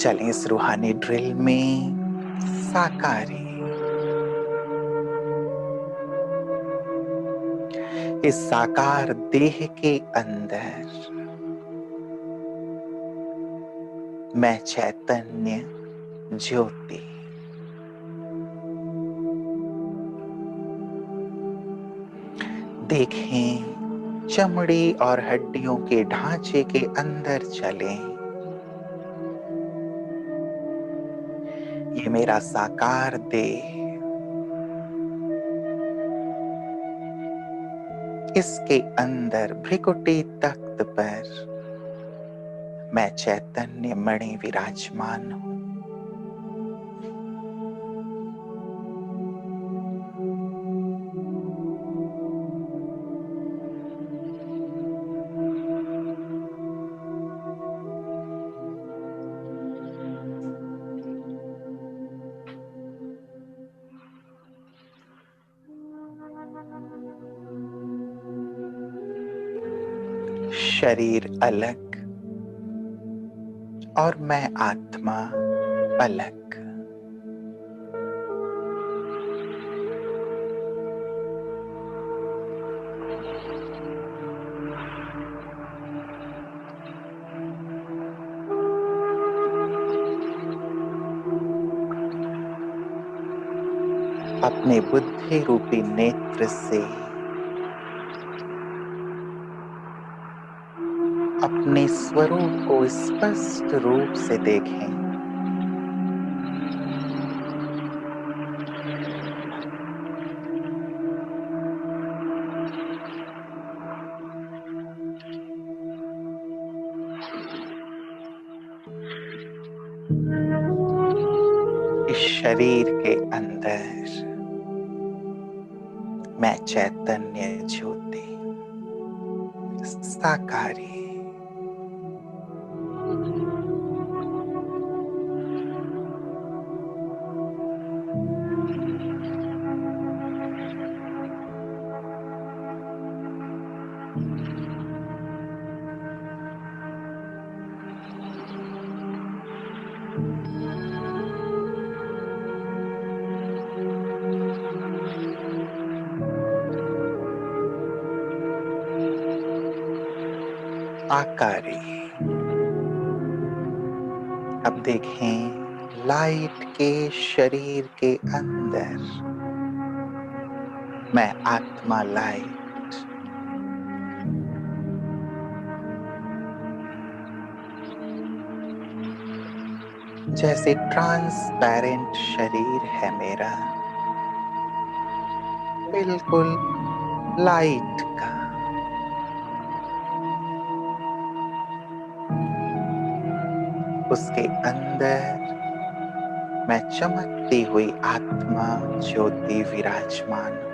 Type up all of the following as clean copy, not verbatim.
चलें इस रूहानी ड्रिल में साकारी, इस साकार देह के अंदर मैं चैतन्य ज्योति, देखें चमड़ी और हड्डियों के ढांचे के अंदर चलें। ये मेरा साकार देह, इसके अंदर भ्रिकुटी तख्त पर मैं चैतन्य मणि विराजमान हूं। शरीर अलग और मैं आत्मा अलग। अपने बुद्धि रूपी नेत्र से अपने स्वरूप को स्पष्ट रूप से देखें। इस शरीर के अंदर मैं चैतन्य ज्योति, साकारी, आकारी। अब देखें लाइट के शरीर के अंदर मैं आत्मा लाइट, जैसे ट्रांसपेरेंट शरीर है मेरा, बिल्कुल लाइट का। उसके अंदर मैं चमकती हुई आत्मा ज्योति विराजमान हूं।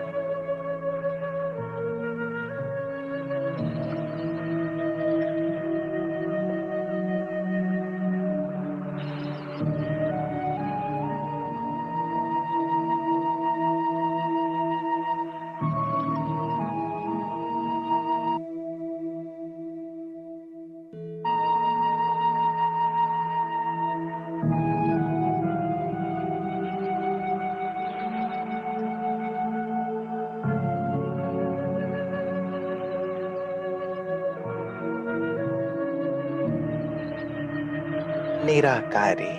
निराकारी।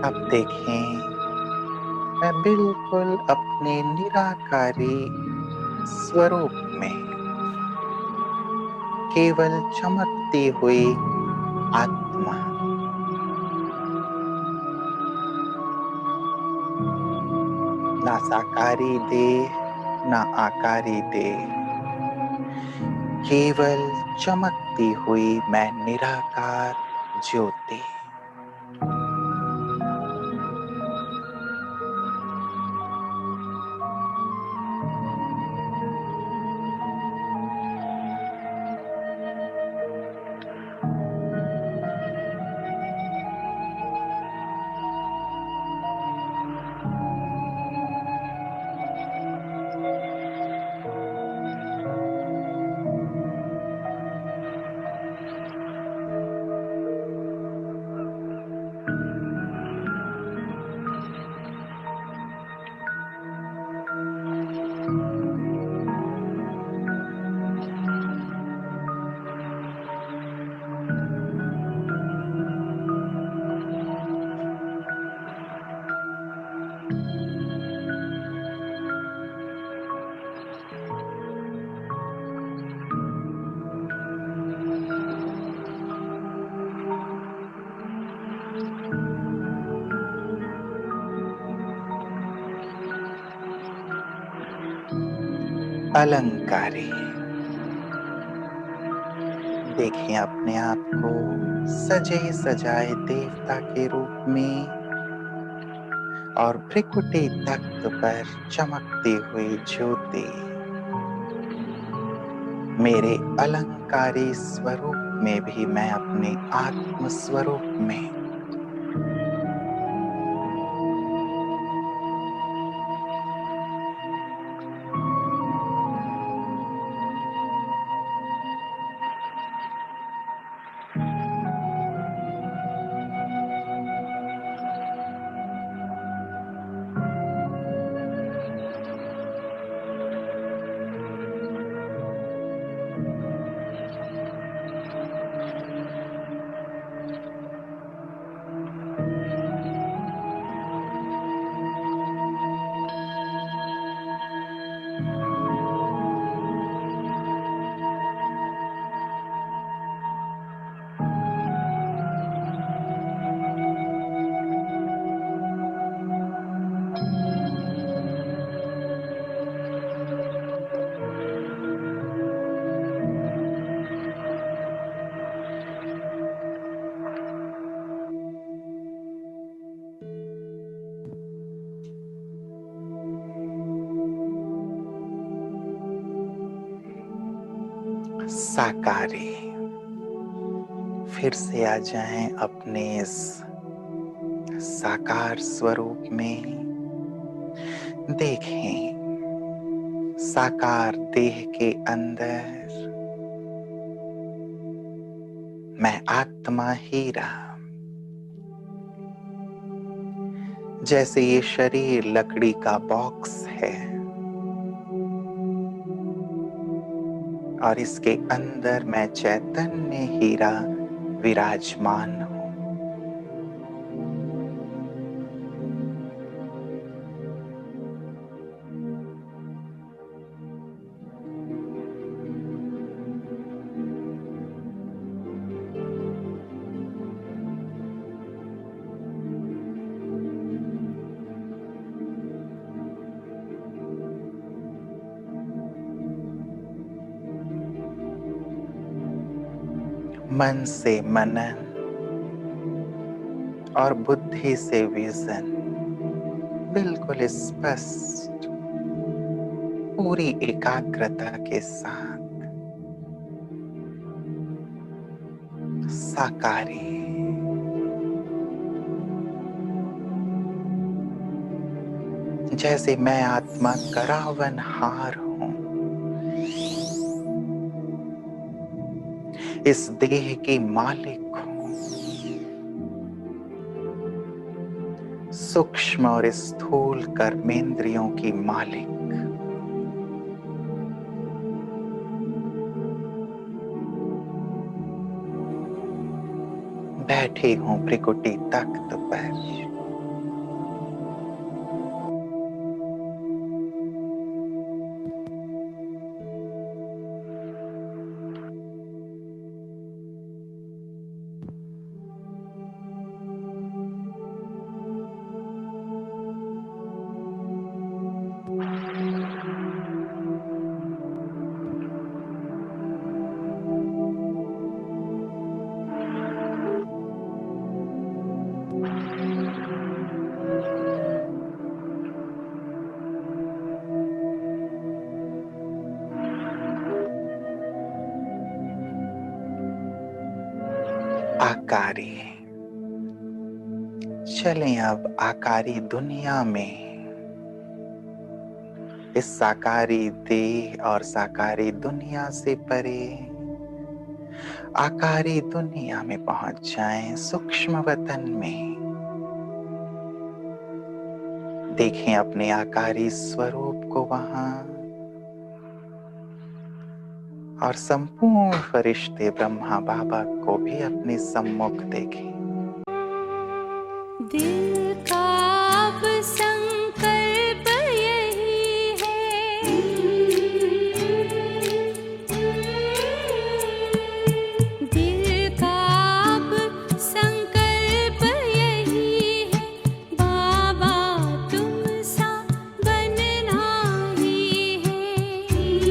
अब देखें मैं बिल्कुल अपने निराकारी स्वरूप में केवल चमकती हुई आत्मा, ना साकारी देह ना आकारी देह, केवल चमकती हुई मैं निराकार ज्योति। अलंकारी। देखें अपने आप को सजे सजाए देवता के रूप में और भ्रिकुटी तख्त पर चमकती हुई ज्योति मेरे अलंकारी स्वरूप में भी मैं अपने आत्म स्वरूप में साकारी। फिर से आ जाएं अपने इस साकार स्वरूप में। देखें साकार देह के अंदर मैं आत्मा हीरा। जैसे ये शरीर लकड़ी का बॉक्स है और इसके अंदर मैं चैतन्य हीरा विराजमान हूं। मन से मनन और बुद्धि से विजन बिल्कुल स्पष्ट पूरी एकाग्रता के साथ साकारी। जैसे मैं आत्मा करावन हार हूं, इस देह की मालिक हूं, सूक्ष्म और स्थूल कर्मेंद्रियों की मालिक। बैठे हूं भ्रिकुटी तख्त पर। आकारी। चलें अब आकारी दुनिया में इस साकारी देह और साकारी दुनिया से परे आकारी दुनिया में पहुंच जाएं, सूक्ष्म वतन में। देखें अपने आकारी स्वरूप को वहां और संपूर्ण फरिश्ते ब्रह्मा बाबा को भी अपने सम्मुख देखें। दिल का अब संकल्प यही है, दिल का अब संकल्प यही है, बाबा तुम सा बनना ही है।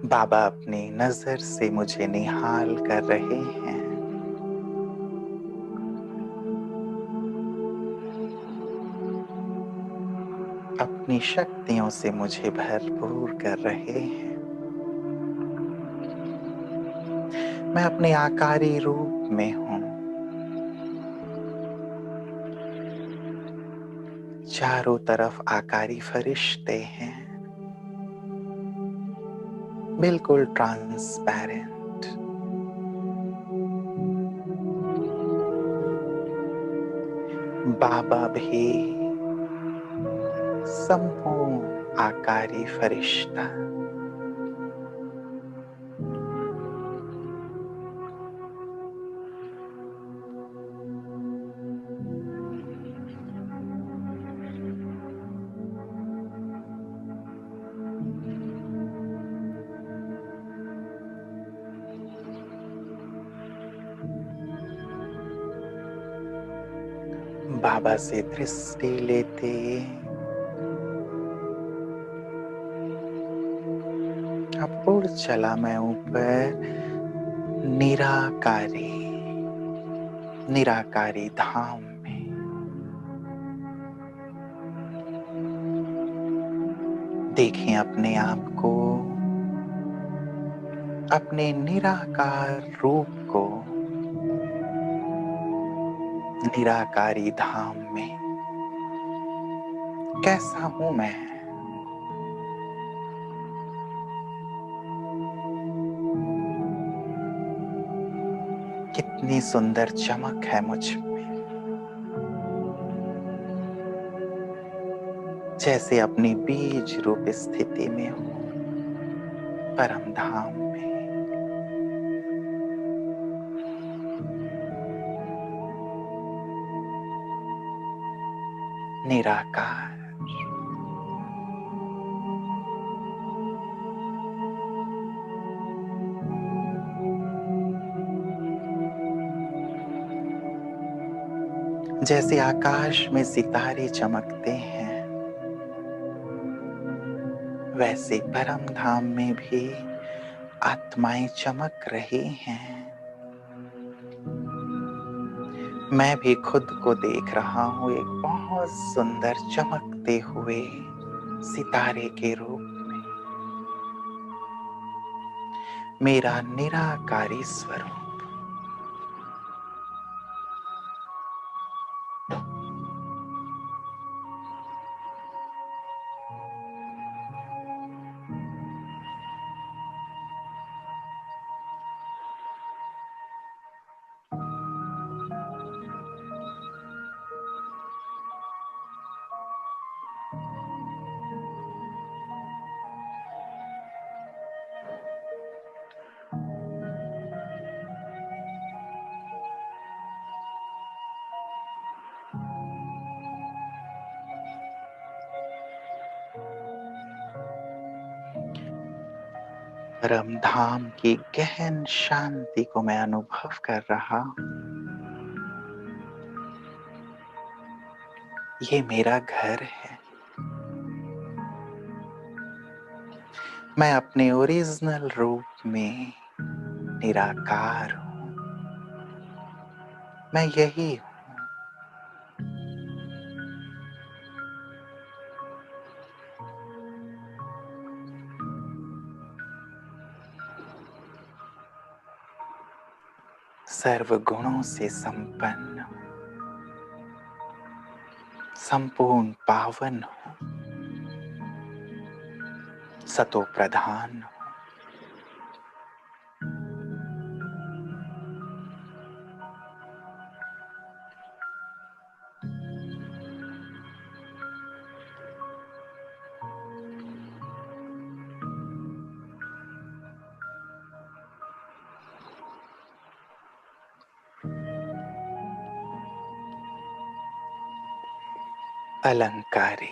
बाबा अपनी नजर से मुझे निहाल कर रहे हैं। अपनी शक्तियों से मुझे भरपूर कर रहे हैं। मैं अपने आकारी रूप में हूँ। चारों तरफ आकारी फरिश्ते हैं, बिल्कुल ट्रांसपेरेंट। बाबा भी संपूर्ण आकारी फरिश्ता। बाबा से दृष्टि लेते अब उड़ चला मैं ऊपर निराकारी निराकारी धाम में। देखें अपने आप को, अपने निराकार रूप को निराकारी धाम में। कैसा हूं मैं? कितनी सुंदर चमक है मुझ में, जैसे अपनी बीज रूप स्थिति में हूं, परम धाम में। निराकार। जैसे आकाश में सितारे चमकते हैं, वैसे परम धाम में भी आत्माएं चमक रही हैं। मैं भी खुद को देख रहा हूं एक बहुत सुंदर चमकते हुए सितारे के रूप में। मेरा निराकारी स्वरूप। परम धाम की गहन शांति को मैं अनुभव कर रहा हूं। ये मेरा घर है। मैं अपने ओरिजिनल रूप में निराकार हूं। मैं यही हूं। सर्व गुणों से संपन्न हूं, संपूर्ण पावन हूं, सतो प्रधान हूं। अलंकारी।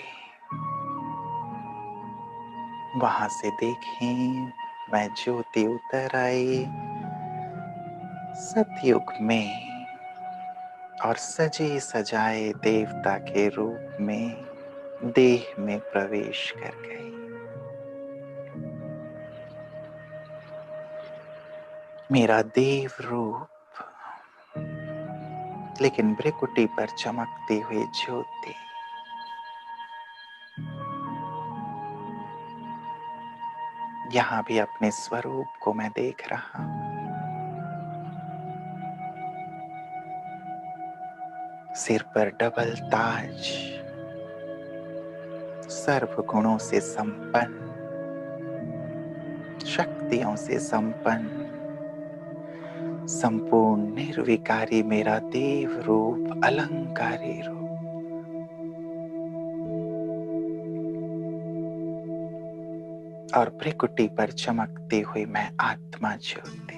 वहां से देखें, मैं ज्योति उतर आई सतयुग में और सजे सजाए देवता के रूप में देह में प्रवेश कर गई। मेरा देव रूप, लेकिन भ्रिकुटी पर चमकती हुई ज्योति। यहां भी अपने स्वरूप को मैं देख रहा हूं। सिर पर डबल ताज, सर्व गुणों से संपन्न, शक्तियों से संपन्न, संपूर्ण निर्विकारी मेरा देव रूप, अलंकारी रूप। और भ्रिकुटी पर चमकती हुई मैं आत्मा ज्योति।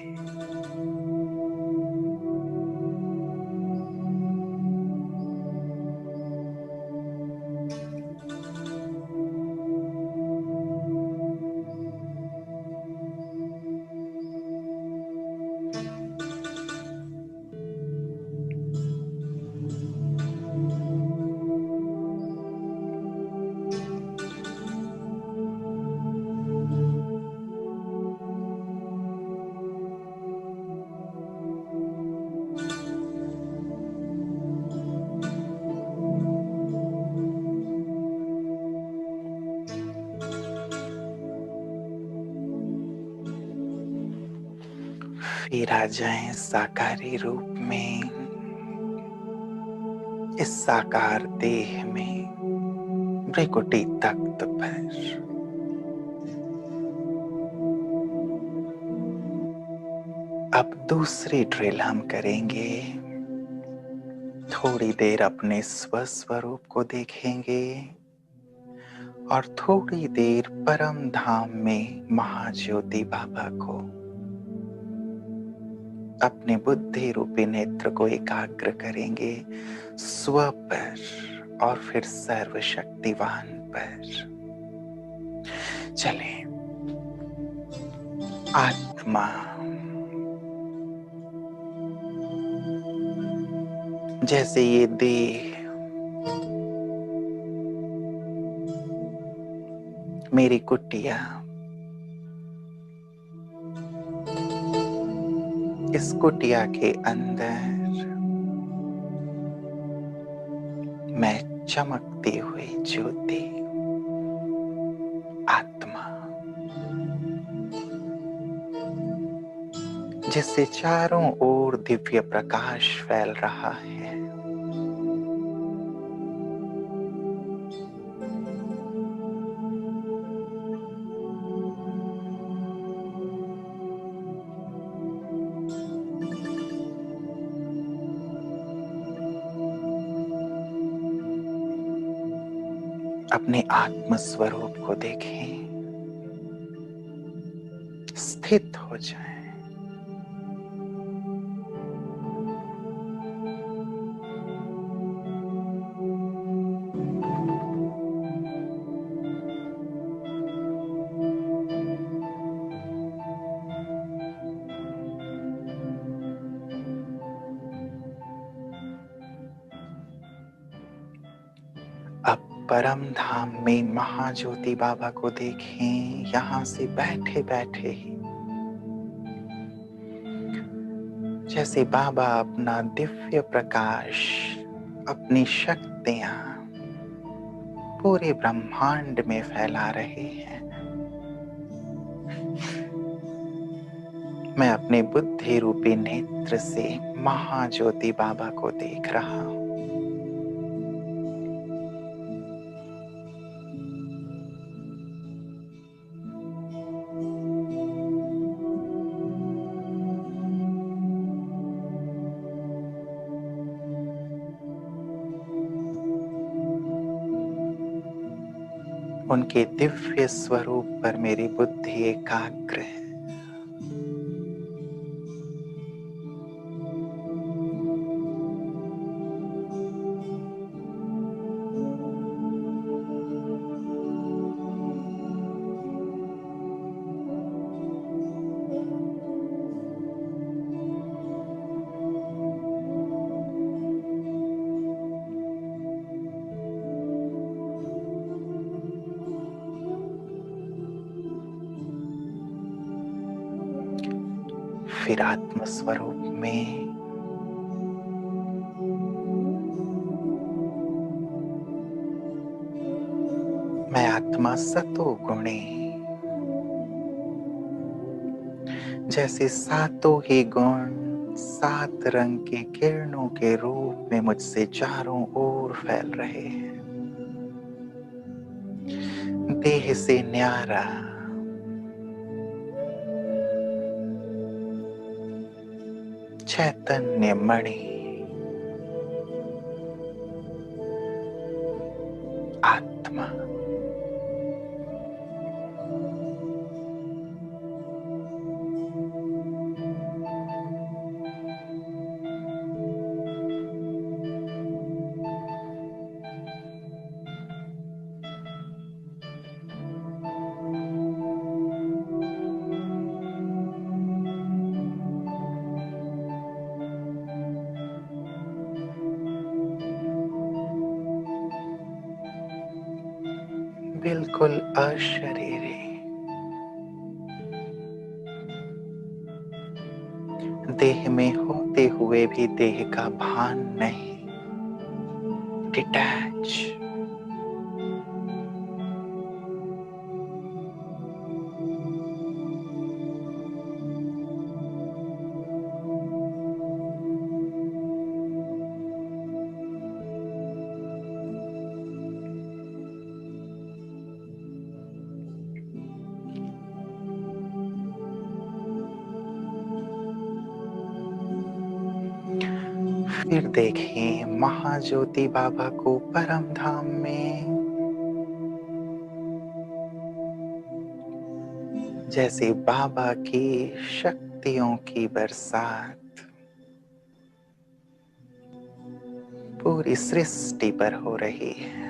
फिर आ जाएं साकारी रूप में, इस साकार देह में, भ्रिकुटी तख्त पर। अब दूसरी ड्रिल हम करेंगे। थोड़ी देर अपने स्वस्वरूप को देखेंगे और थोड़ी देर परम धाम में महाज्योति बाबा को, अपने बुद्धि रूपी नेत्र को एकाग्र करेंगे स्व पर और फिर सर्वशक्तिवान पर। चलें। आत्मा जैसे ये देह मेरी कुटिया, इस कुटिया के अंदर मैं चमकती हुई ज्योति, आत्मा, जिससे चारों ओर दिव्य प्रकाश फैल रहा है। अपने आत्म स्वरूप को देखें, स्थित हो जाएं। अब परम धाम में महाज्योति बाबा को देखें। यहां से बैठे बैठे ही जैसे बाबा अपना दिव्य प्रकाश, अपनी शक्तियां पूरे ब्रह्मांड में फैला रहे हैं। मैं अपने बुद्धि रूपी नेत्र से महाज्योति बाबा को देख रहा हूं। उनके दिव्य स्वरूप पर मेरी बुद्धि एकाग्र है। फिर आत्म स्वरूप में मैं आत्मा सतो गुणे, जैसे सातों ही गुण 7 रंग के किरणों के रूप में मुझसे चारों ओर फैल रहे हैं। देह से न्यारा चैतन्य मणि आत्मा बिल्कुल अशरीरी, देह में होते हुए भी देह का भान नहीं, डिटैच। फिर देखें महाज्योति बाबा को परम धाम में, जैसे बाबा की शक्तियों की बरसात पूरी सृष्टि पर हो रही है।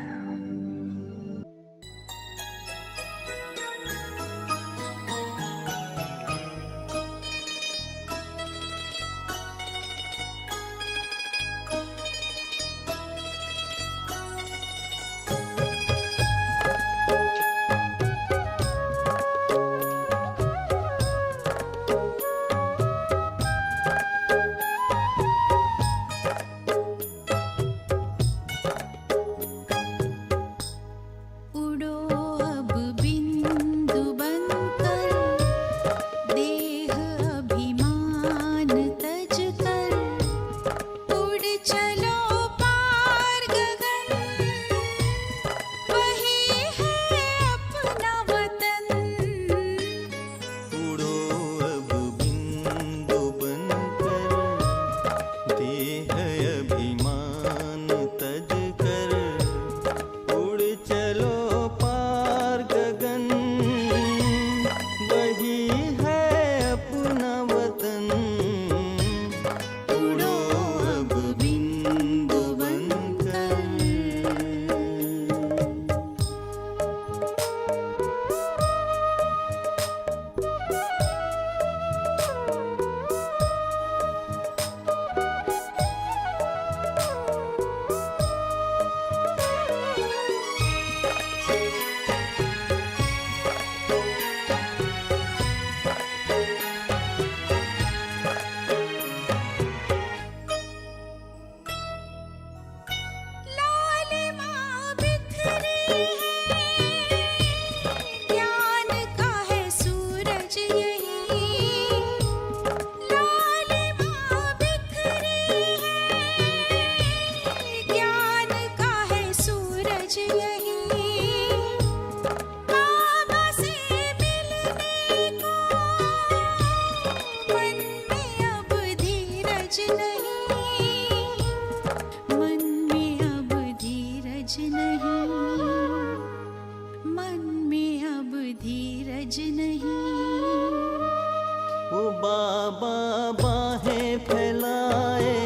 बाबा बाहें फैलाए,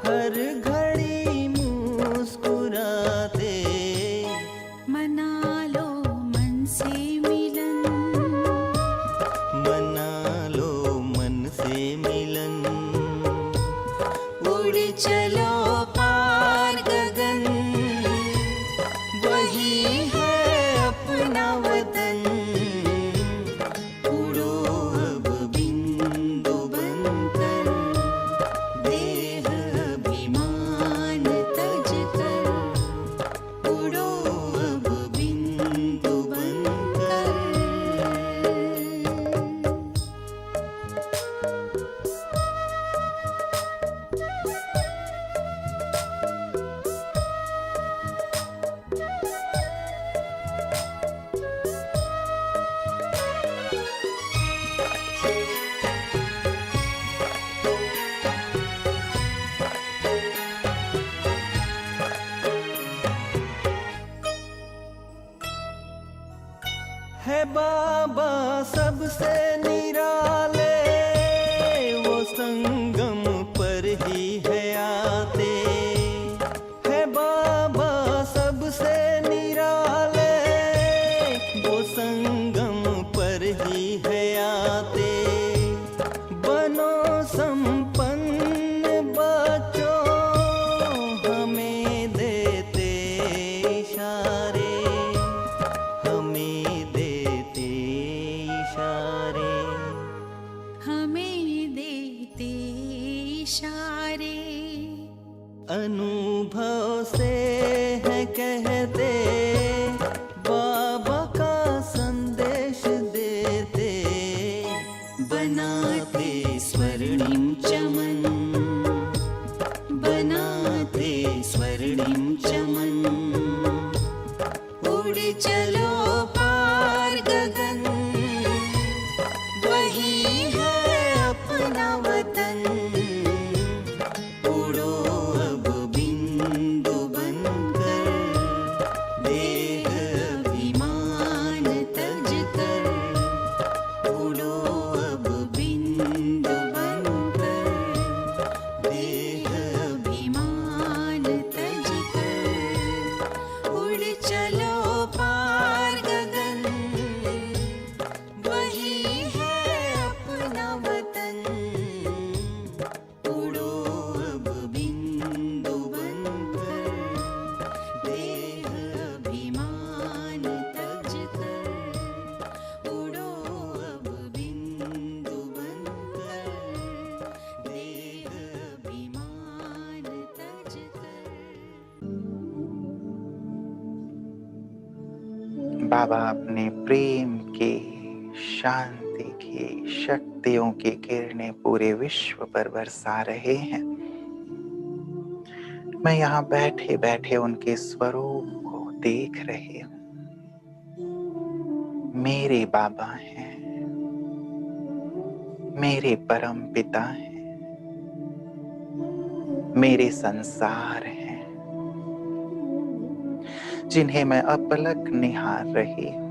हर घड़ी मुस्कुराते, मना लो मन से मिलन, मना लो मन से मिलन, उड़ चलो पार गगन, वही है अपना वतन। उड़ो अब बिंदु है बाबा सबसे निराले, वो संगम पर ही है आते। है बाबा सबसे निराले, वो संगम पर ही है आते। बनो संपन्न बच्चों, हमें देते इशारे, हमें देते इशारे। हमें देते इशारे। अनुभव से है कहते, बाबा का संदेश देते। बनाते स्वर्णिम चमन, बनाते स्वर्णिम चमन। उड़ चलो पार गगन, वही है अपना वतन। उड़ो अब बिंदु बनकर, देह अभिमान तज कर। उड़ो अब बिंदु बनकर, देह अभिमान तज कर। उड़ चलो पार गगन, वही है अपना वतन। उड़ो अब बिंदु बनकर, देह अभिमान तज कर। उड़ो अब बिंदु बनकर, देह अभिमान तज कर। बाबा अपने प्रेम के, शांति की, शक्तियों की किरणें पूरे विश्व पर बरसा रहे हैं। मैं यहाँ बैठे बैठे उनके स्वरूप को देख रही हूँ। मेरे बाबा हैं, मेरे परम पिता हैं, मेरे संसार हैं, जिन्हें मैं अपलक निहार रही हूँ।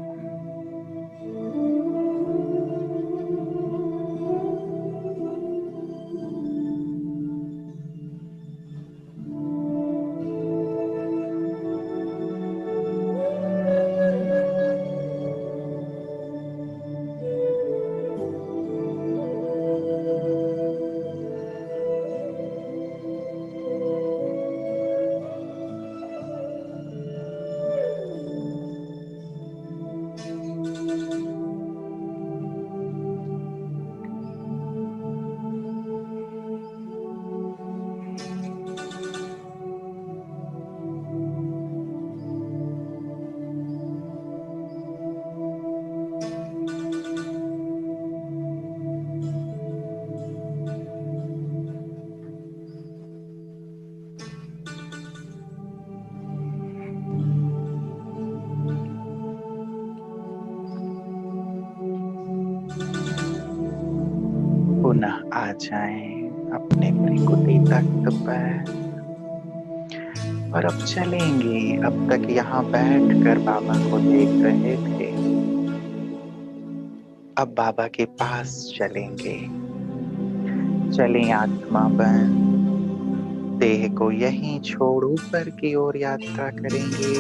पुनः आ जाएं अपने प्रकृति तख्त पर और अब चलेंगे। अब तक यहाँ बैठकर बाबा को देख रहे थे, अब बाबा के पास चलेंगे। चलें आत्मा बन, देह को यहीं छोड़ ऊपर की ओर यात्रा करेंगे।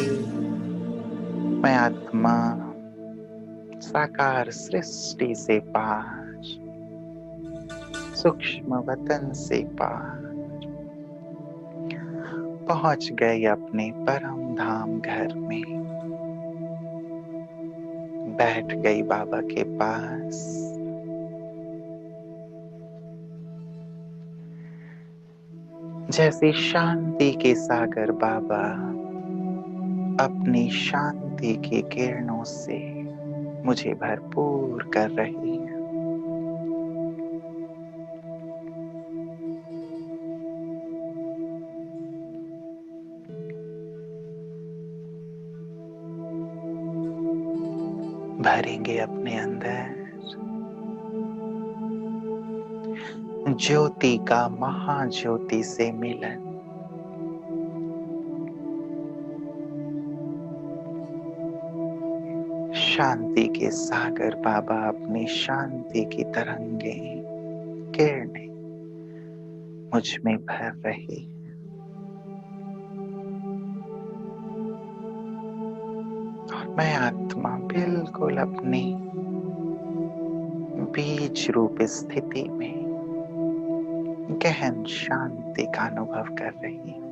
मैं आत्मा साकार सृष्टि से पार, सूक्ष्म वतन से पार पहुंच गए अपने परम धाम घर में। बैठ गई बाबा के पास। जैसे शांति के सागर बाबा अपनी शांति की किरणों से मुझे भरपूर कर रही है। भरेंगे अपने अंदर ज्योति का महाज्योति से मिलन। शांति के सागर बाबा अपनी शांति की तरंगें, किरणें मुझ में भर रही। और मैं आत्मा बिल्कुल अपनी बीज रूप स्थिति में गहन शांति का अनुभव कर रही हूं।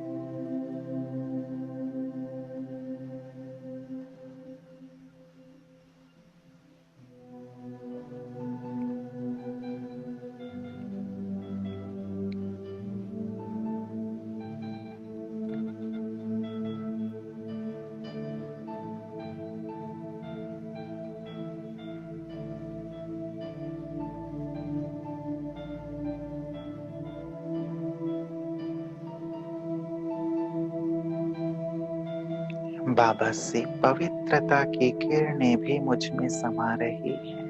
बाबा से पवित्रता की किरणें भी मुझ में समा रही है।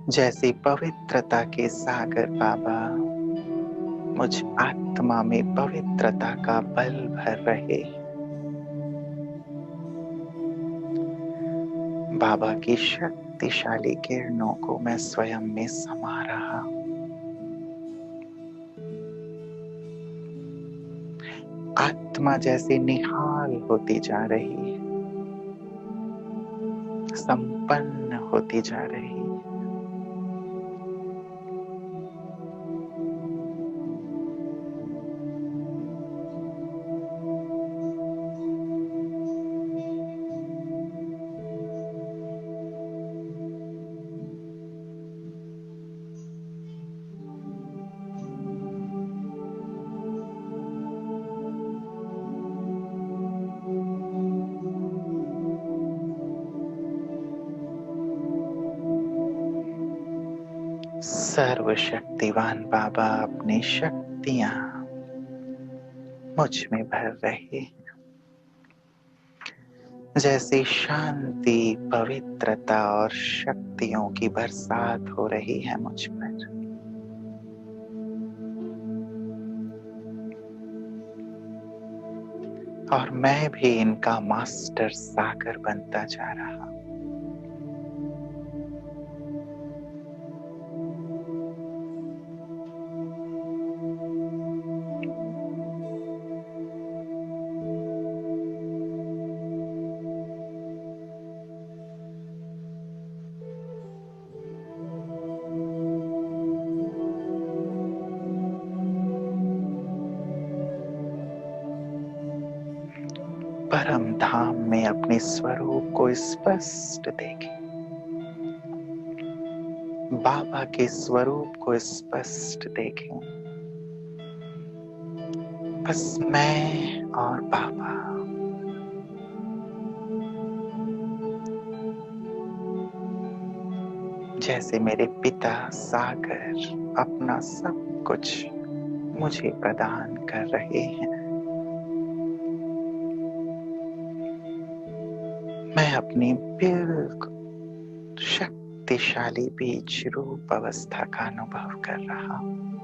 जैसी पवित्रता के सागर बाबा मुझ आत्मा में पवित्रता का बल भर रहे। बाबा की शक्तिशाली किरणों को मैं स्वयं में समा रहा हूं। आत्मा जैसे निहाल होती जा रही है, संपन्न होती जा रही है। सर्वशक्तिवान बाबा अपनी शक्तियां मुझ में भर रहे हैं। जैसे शांति, पवित्रता और शक्तियों की बरसात हो रही है मुझ पर। और मैं भी इनका मास्टर सागर बनता जा रहा हूं। परम धाम में अपने स्वरूप को स्पष्ट देखें। बाबा के स्वरूप को स्पष्ट देखें। बस मैं और बाबा। जैसे मेरे पिता सागर अपना सब कुछ मुझे प्रदान कर रहे हैं, मैं अपनी बिल्कुल शक्तिशाली बीज रूप अवस्था का अनुभव कर रहा हूं।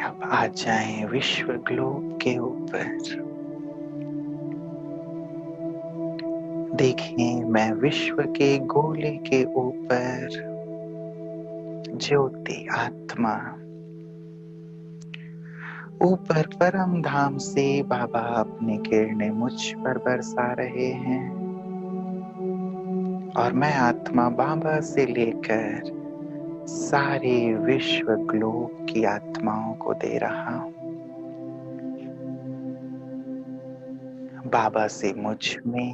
अब आ जाएं विश्व ग्लोब के ऊपर। देखें मैं विश्व के गोले के ऊपर ज्योति आत्मा। ऊपर परम धाम से बाबा अपनी किरणें मुझ पर बरसा रहे हैं और मैं आत्मा बाबा से लेकर सारे विश्व ग्लोब की आत्माओं को दे रहा हूं। बाबा से मुझ में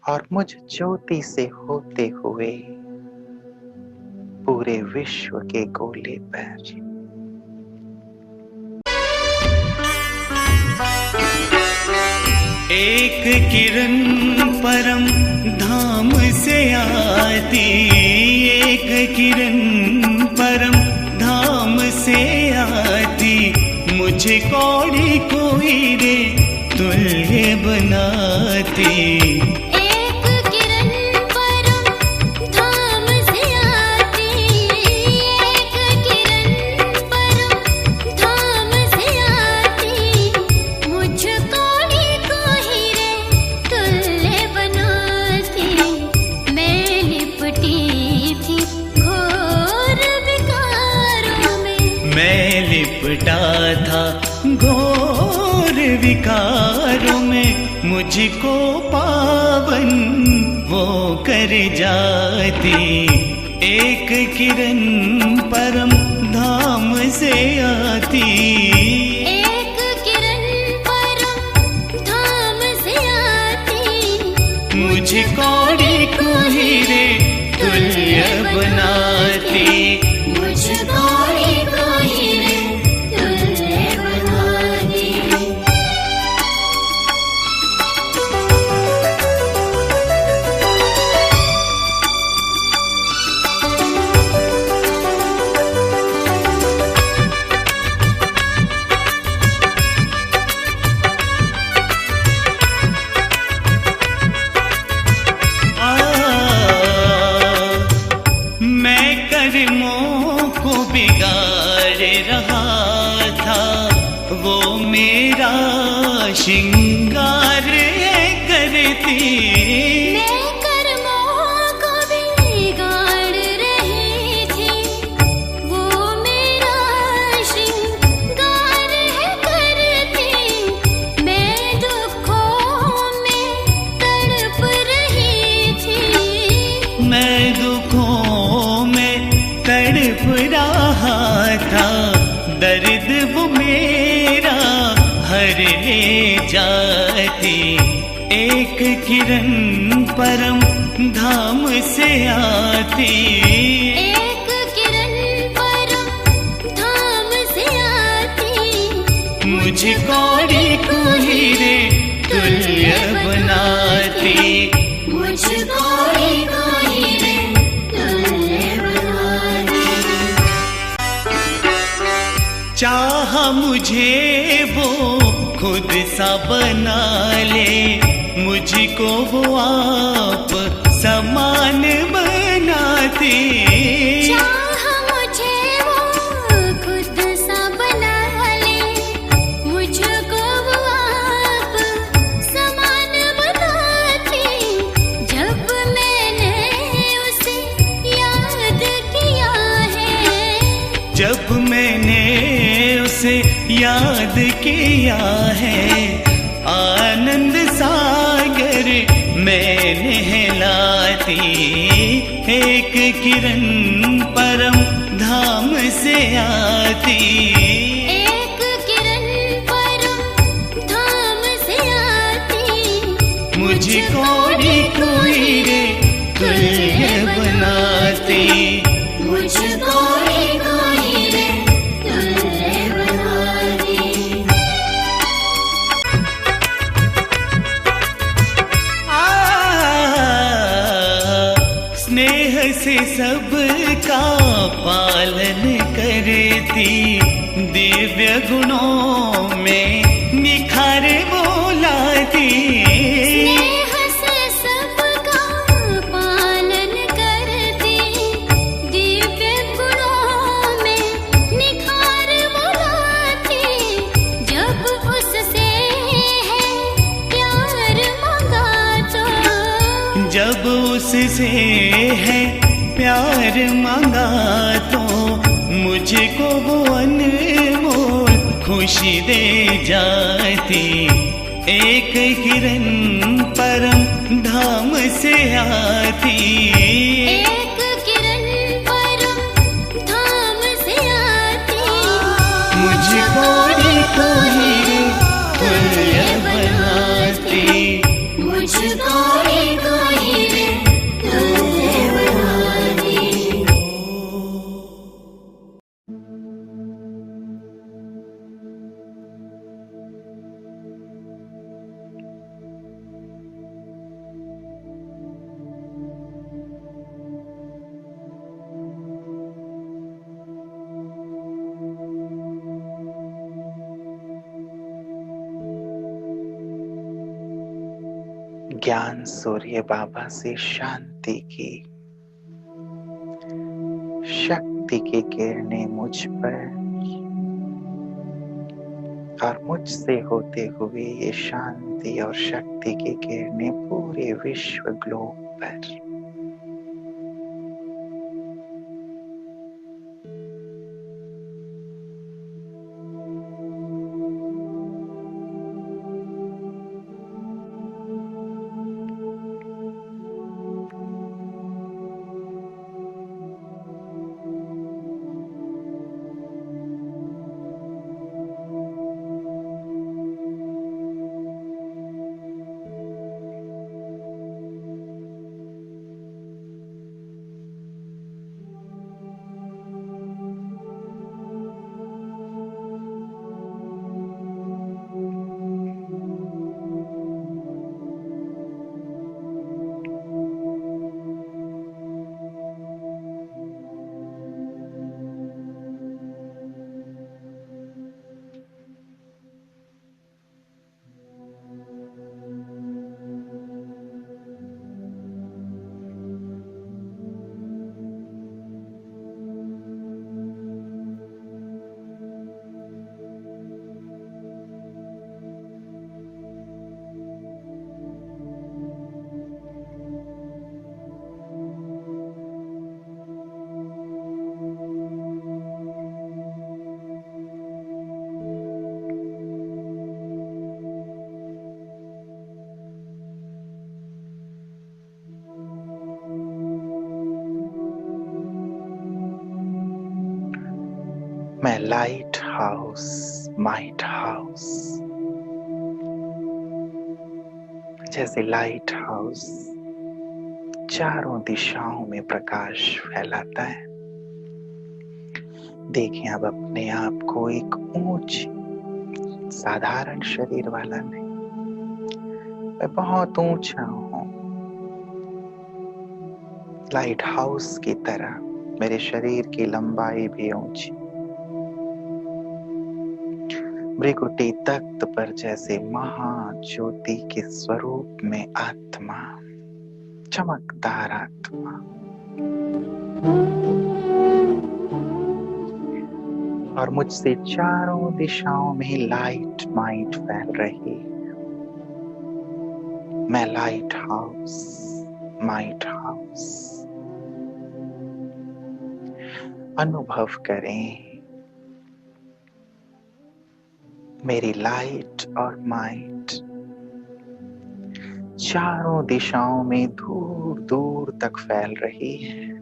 और मुझ ज्योति से होते हुए पूरे विश्व के गोले पर। एक किरण परम धाम से आती, एक किरण परम धाम से आती, मुझे कौड़ी कोई रे तुल्य बनाती। लिपटा था घोर विकारों में, मुझको पावन वो कर जाती। एक किरण परम धाम से आती, एक किरण परम धाम से आती, मुझे कौड़ी को हीरे तुल्य बनाती। श्रृंगार करती, मैं कर्मों को बिगाड़ रही थी, वो मेरा श्रृंगार करती। मैं दुखों में तड़प रही थी, मैं दुखों में तड़प रहा था, दर्द वो मेरा हर ले जाती। एक किरण परम धाम से आती, एक किरण परम धाम से आती, मुझे कौड़ी को हीरे तुल्य बनाती। मुझे कौड़ी को हीरे तुल्य बनाती। चाहा मुझे वो खुद सा बना ले, मुझको वो आप समान बनाती। चाहा मुझे वो खुद सा बना ले, मुझको वो आप समान बनाती। जब मैंने उसे याद किया है, जब मैंने उसे याद किया है, आनंद सागर में नहलाती। एक किरण परम धाम से आती, एक किरण परम धाम से आती, मुझे कौड़ी को हीरे तुल्य बनाती। मुझे कौड़ी को हीरे तुल्य बनाती। स्नेह से सबका पालन करती, दिव्य गुणों में निखार वो लाती। स्नेह से सबका पालन करती, दिव्य गुणों में निखार उससे है प्यार मांगा तो मुझको वो अनमोल खुशी दे जाती। एक किरण परम धाम से आती। एक किरण परम धाम से आती। मुझको देखो ही तुल्य बनाती। मुझको देखो ही तुल्य बनाती। ज्ञान सूर्य बाबा से शांति की शक्ति की किरणें मुझ पर और मुझसे होते हुए ये शांति और शक्ति की किरणें पूरे विश्व ग्लोब पर। मैं लाइट हाउस, माइट हाउस, जैसे लाइट हाउस चारों दिशाओं में प्रकाश फैलाता है। देखें अब अपने आप को एक ऊंच साधारण शरीर वाला नहीं, मैं बहुत ऊंचा हूं। लाइट हाउस की तरह मेरे शरीर की लंबाई भी ऊंची। भृकुटी तख्त पर जैसे महाज्योति के स्वरूप में आत्मा, चमकदार आत्मा, और मुझसे चारों दिशाओं में लाइट माइट फैल रही है। मैं लाइट हाउस, माइट हाउस। अनुभव करें मेरी लाइट और माइट चारों दिशाओं में दूर दूर तक फैल रही है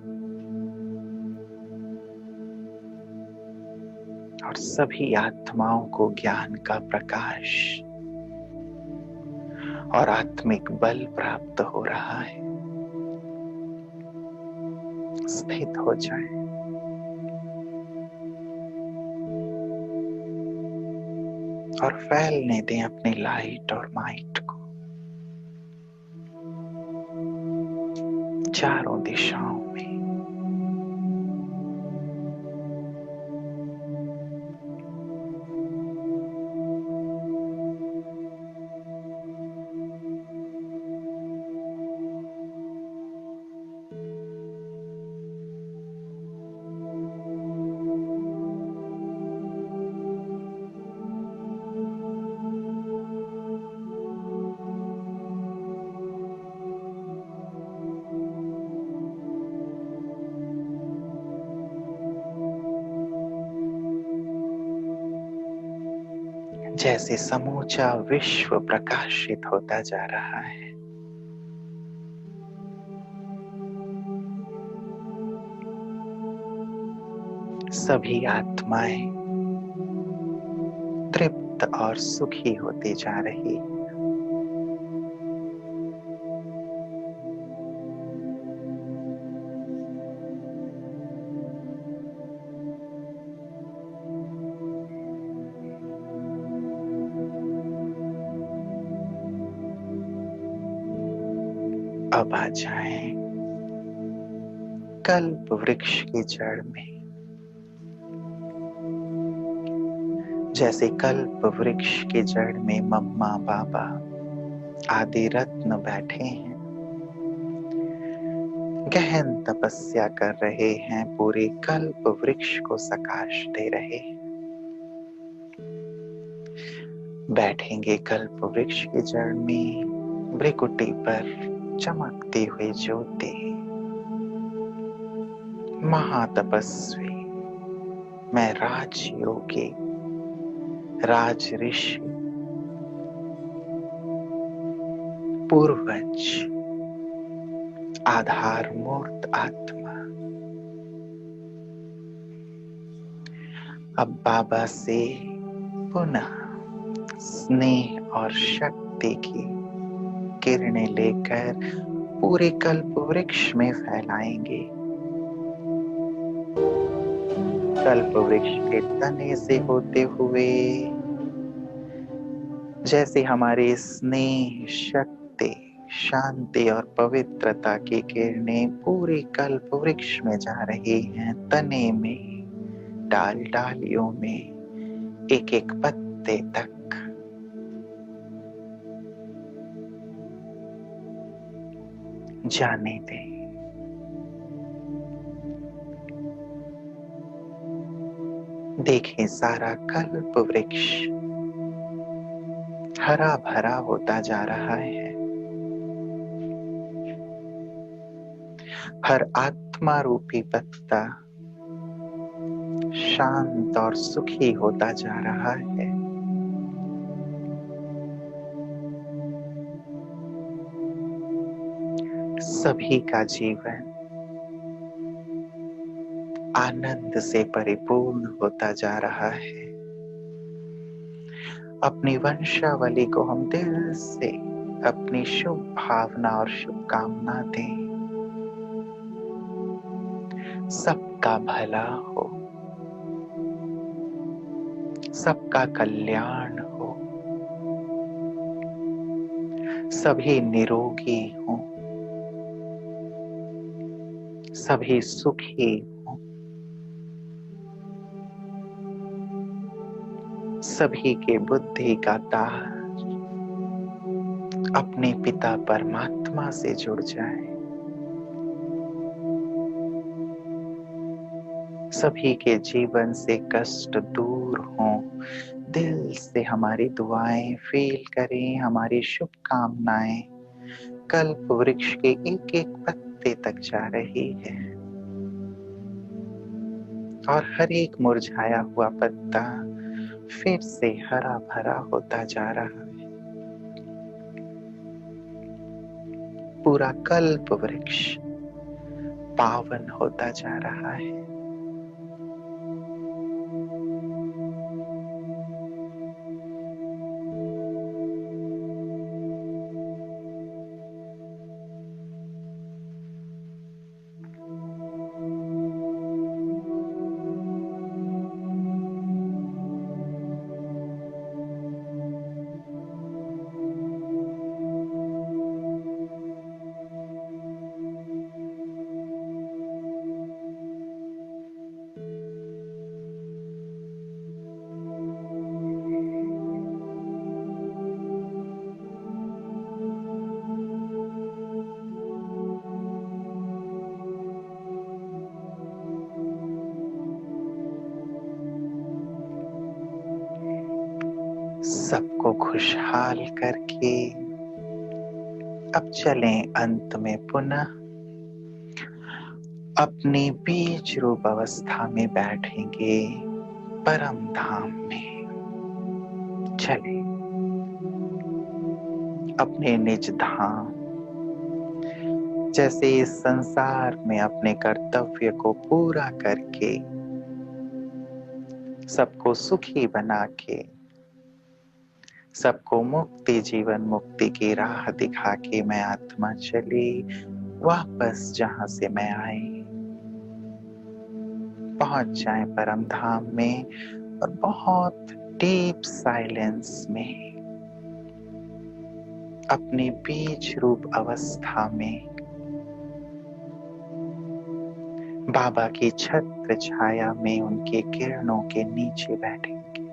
और सभी आत्माओं को ज्ञान का प्रकाश और आत्मिक बल प्राप्त हो रहा है। स्थित हो जाए। और फैलने दें अपनी लाइट और माइट को चारों दिशाओं में। जैसे समूचा विश्व प्रकाशित होता जा रहा है। सभी आत्माएं तृप्त और सुखी होती जा रही है। अब आ जाएं कल्प वृक्ष की जड़ में। जैसे कल्प वृक्ष की जड़ में मम्मा बाबा आदि रत्न बैठे हैं, गहन तपस्या कर रहे हैं, पूरे कल्प वृक्ष को प्रकाश दे रहे हैं। बैठेंगे कल्प वृक्ष की जड़ में, भ्रिकुटी पर चमकती हुई ज्योति, महातपस्वी, मैं राजयोगी, राज ऋषि, पूर्वज, आधार मूर्त आत्मा। अब बाबा से पुनः स्नेह और शक्ति की किरणें लेकर पूरे कल्प वृक्ष में फैलाएंगे। कल्प वृक्ष के तने से होते हुए जैसे हमारे स्नेह, शक्ति, शांति और पवित्रता की किरणें पूरे कल्प वृक्ष में जा रही हैं, तने में, डाल डालियों में, एक एक पत्ते तक। जाने दें। देखें सारा कल्प वृक्ष हरा भरा होता जा रहा है। हर आत्मा रूपी पत्ता शांत और सुखी होता जा रहा है। सभी का जीवन आनंद से परिपूर्ण होता जा रहा है। अपनी वंशावली को हम दिल से अपनी शुभ भावना और शुभकामना दें। सबका भला हो, सबका कल्याण हो, सभी निरोगी हों, सभी सुखी हों, सभी के बुद्धि का तार अपने पिता परमात्मा से जुड़ जाए। सभी के जीवन से कष्ट दूर हों। दिल से हमारी दुआएं फील करें, हमारी शुभकामनाएं कल्प वृक्ष के एक एक पत्ते तक जा रही है और हर एक मुरझाया हुआ पत्ता फिर से हरा भरा होता जा रहा है। पूरा कल्प वृक्ष पावन होता जा रहा है। सबको खुशहाल करके अब चलें अंत में पुनः अपनी बीज रूप अवस्था में बैठेंगे परम धाम में। चले अपने निज धाम। जैसे इस संसार में अपने कर्तव्य को पूरा करके सबको सुखी बना के सबको मुक्ति जीवन मुक्ति की राह दिखा के मैं आत्मा चली वापस जहां से मैं आई, पहुंच जाए परम धाम में और बहुत डीप साइलेंस में अपनी बीज रूप अवस्था में बाबा की छत्र छाया में उनके किरणों के नीचे बैठेंगे।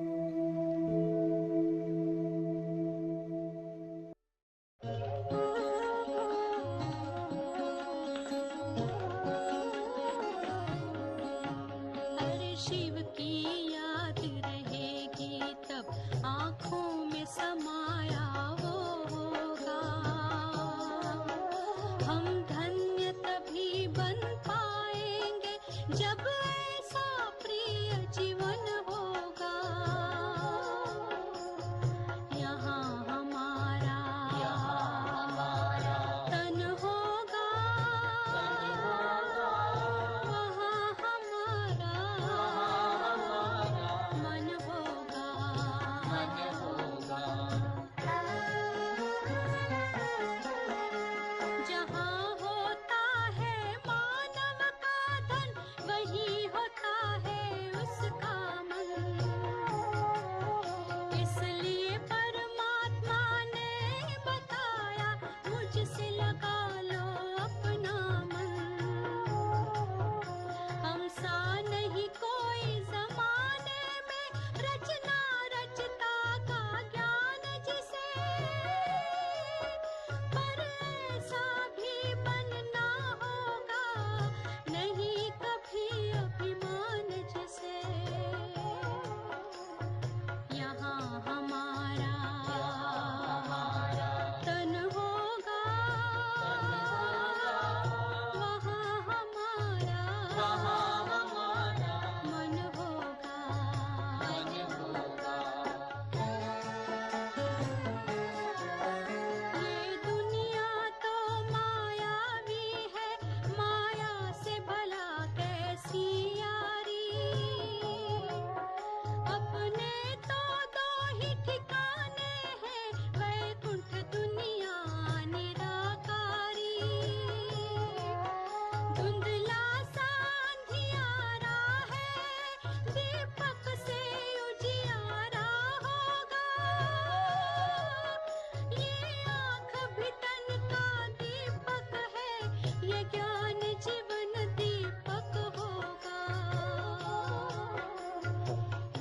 हर शिव की याद रहेगी तब आँखों में समाया वो होगा। हम धन्य तभी बन पाएंगे जब ऐसा प्रिय जीवन होगा। यहाँ हमारा तन होगा, वहाँ हमारा मन होगा। जहाँ होता है मानव का धन, वही होता है उसका मन। इसलिए परमात्मा ने बताया, मुझसे लगा लो अपना मन। हम सा नहीं कोई जमाने में, रचना रचता का ज्ञान जिसे, पर ऐसा भी बनना होगा नहीं कभी अभिमान जिसे। यहाँ हमारा तन होगा, वहाँ हमारा मन होगा। ये दुनिया तो मायावी है, माया से भला कैसी यारी। अपने तो दो ही ठिकाने हैं, वैकुंठ दुनिया निराकारी। धुंधला सा अंधियारा है, दीपक से उजियारा होगा। ये आँख भी तन का दीपक है, ये ज्ञान जीवन दीपक होगा।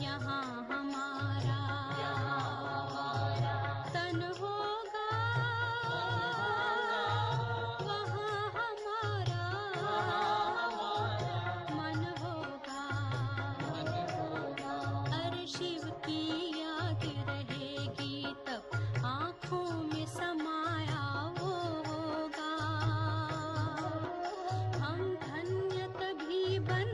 यहाँ हमारा तन होगा, वहाँ हमारा मन होगा। हर शिव की याद रहेगी तब आँखों में समाया वो होगा। हम धन्य तभी बन